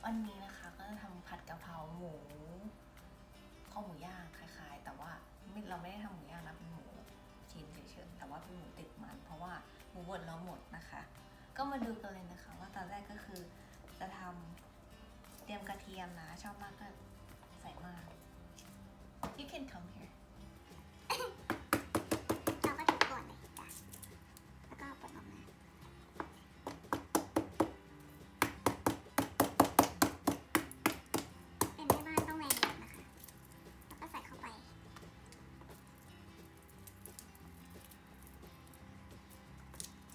วันนี้นะคะก็จะทำผัดกะเพราหมูข้าวหมูย่างคล้ายๆแต่ว่าเราไม่ได้ทำหมูย่างนะเป็นหมูชิ้นเฉยๆแต่ว่าเป็นหมูติดมันเพราะว่าหมูบดแล้วหมดนะคะก็มาดูกันเลยนะคะว่าตอนแรกก็คือจะทำเตรียมกระเทียมนะชอบมากก็ใส่มาก you can come here เราก็ถูก่อนเลยจ้ะแล้วก็ปลดออกมาเป็นแม่บ้านต้องแรงเยอะนะคะแล้วก็ใส่เข้าไปใช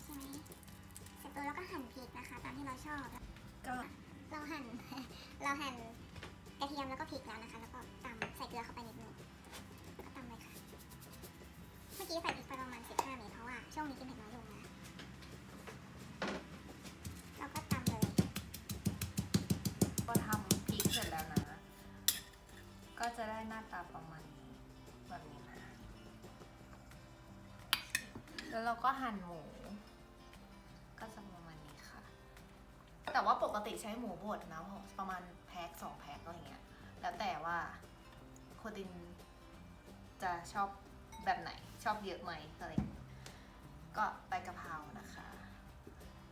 ่ไหมเสร็จตัวแล้วก็หั่นพริกนะคะตามที่เราชอบก็เราหั่น เราหั่นกระเทียมแล้วก็พริกแล้วนะคะแล้วก็ตำใส่เกลือเข้าไปนิดนึงก็ตำเลยค่ะเมื่อกี้ใส่พริกไปประมาณ15 เม็ดเพราะว่าช่วงนี้กินเผ็ดน้อยลงนะเราก็ตำเลย ก็ทำพริกเสร็จแล้วนะก็จะได้หน้าตาประมาณนี้แบบนี้นะแล้วเราก็หั่นหมูก็จะประมาณนี้ค่ะแต่ว่าปกติใช้หมูบดนะประมาณแพ็ค2 แพ็คอะไรเงี้ยแล้วแต่ว่าโคดินจะชอบแบบไหนชอบเยอะไหมอะไรเงี้ยก็ใบกะเพรานะคะ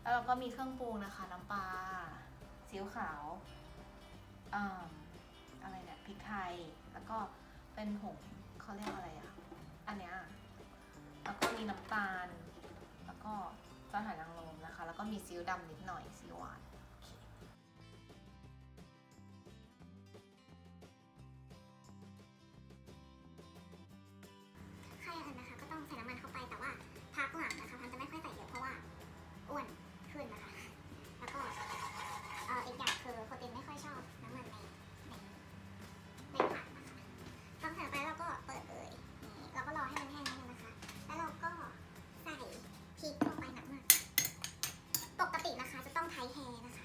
แล้วเราก็มีเครื่องปรุงนะคะน้ำปลาซีอิ๊วขาวอะไรเนี่ยพริกไทยแล้วก็เป็นผงเขาเรียกอะไรอ่ะอันเนี้ยแล้วก็มีน้ำตาลแล้วก็ซอสหอยนางรมนะคะแล้วก็มีซีอิ๊วดำนิดหน่อยซีอิ๊วหวานใครอื่นนะคะก็ต้องใส่น้ำมันเข้าไปแต่ว่าพักหลังนะคะพันจะไม่ค่อยใส่เยอะเพราะว่าอ้วนขึ้นนะคะแล้วก็อีกอย่างคือโปรตีนไม่ค่อยชอบน้ำมันในผักนะคะต้องใส่ไปแล้วก็เปิดเลยนี่เราก็รอให้มันแห้งนิดนึงนะคะแล้วเราก็ใส่พริกลงไปหนักมากปกตินะคะจะต้องไทยแฮนะคะ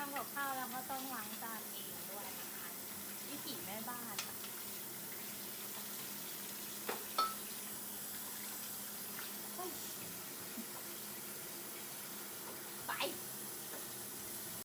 ำกับข้าวแล้วก็ต้องล้างจานเองด้วยนะคะวิถีแม่บ้านอะ